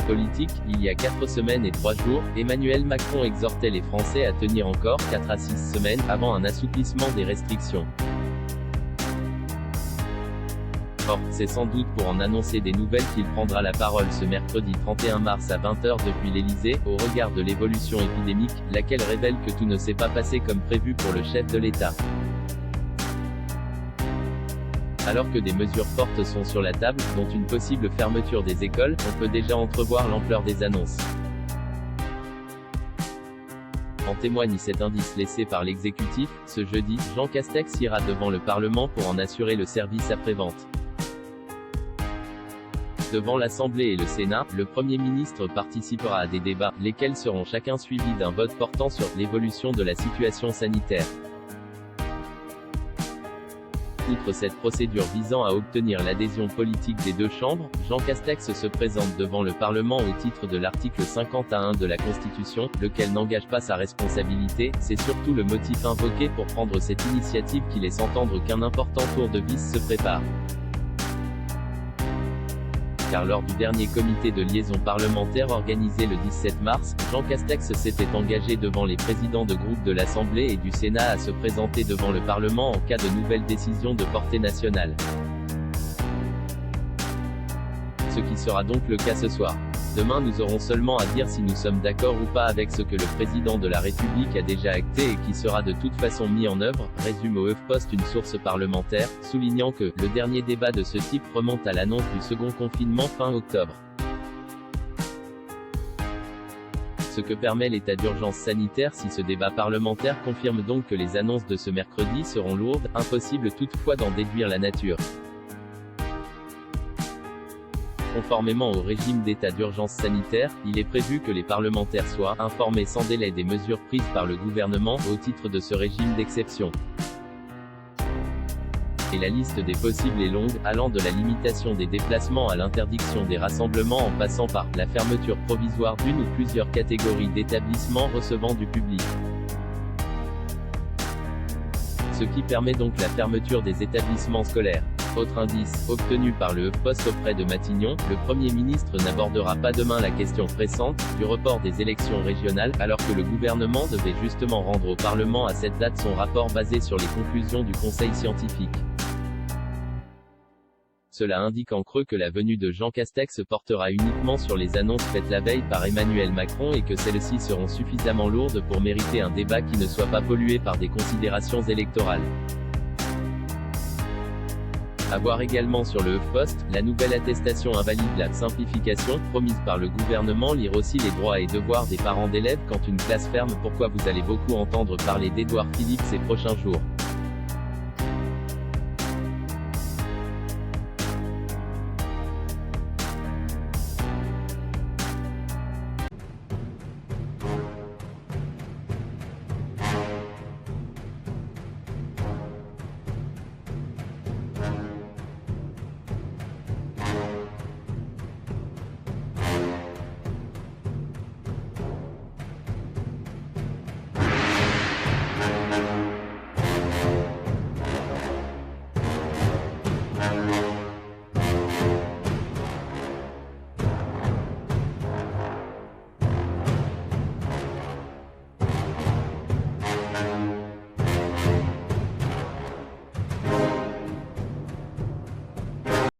Politique, il y a 4 semaines et 3 jours, Emmanuel Macron exhortait les Français à tenir encore 4 à 6 semaines avant un assouplissement des restrictions. Or, c'est sans doute pour en annoncer des nouvelles qu'il prendra la parole ce mercredi 31 mars à 20 h depuis l'Élysée, au regard de l'évolution épidémique, laquelle révèle que tout ne s'est pas passé comme prévu pour le chef de l'État. Alors que des mesures fortes sont sur la table, dont une possible fermeture des écoles, on peut déjà entrevoir l'ampleur des annonces. En témoigne cet indice laissé par l'exécutif. Ce jeudi, Jean Castex ira devant le Parlement pour en assurer le service après-vente. Devant l'Assemblée et le Sénat, le Premier ministre participera à des débats, lesquels seront chacun suivis d'un vote portant sur l'évolution de la situation sanitaire. Outre cette procédure visant à obtenir l'adhésion politique des deux chambres, Jean Castex se présente devant le Parlement au titre de l'article 51 de la Constitution, lequel n'engage pas sa responsabilité. C'est surtout le motif invoqué pour prendre cette initiative qui laisse entendre qu'un important tour de vis se prépare. Car lors du dernier comité de liaison parlementaire organisé le 17 mars, Jean Castex s'était engagé devant les présidents de groupe de l'Assemblée et du Sénat à se présenter devant le Parlement en cas de nouvelles décisions de portée nationale. Ce qui sera donc le cas ce soir. Demain nous aurons seulement à dire si nous sommes d'accord ou pas avec ce que le président de la République a déjà acté et qui sera de toute façon mis en œuvre, résume au HuffPost une source parlementaire, soulignant que le dernier débat de ce type remonte à l'annonce du second confinement fin octobre. Ce que permet l'état d'urgence sanitaire. Si ce débat parlementaire confirme donc que les annonces de ce mercredi seront lourdes, impossible toutefois d'en déduire la nature. Conformément au régime d'état d'urgence sanitaire, il est prévu que les parlementaires soient informés sans délai des mesures prises par le gouvernement au titre de ce régime d'exception. Et la liste des possibles est longue, allant de la limitation des déplacements à l'interdiction des rassemblements en passant par la fermeture provisoire d'une ou plusieurs catégories d'établissements recevant du public. Ce qui permet donc la fermeture des établissements scolaires. Autre indice, obtenu par le HuffPost auprès de Matignon, le Premier ministre n'abordera pas demain la question pressante du report des élections régionales, alors que le gouvernement devait justement rendre au Parlement à cette date son rapport basé sur les conclusions du Conseil scientifique. Cela indique en creux que la venue de Jean Castex portera uniquement sur les annonces faites la veille par Emmanuel Macron et que celles-ci seront suffisamment lourdes pour mériter un débat qui ne soit pas pollué par des considérations électorales. À voir également sur le HuffPost, la nouvelle attestation invalide la simplification, promise par le gouvernement. Lire aussi les droits et devoirs des parents d'élèves quand une classe ferme. Pourquoi vous allez beaucoup entendre parler d'Édouard Philippe ces prochains jours.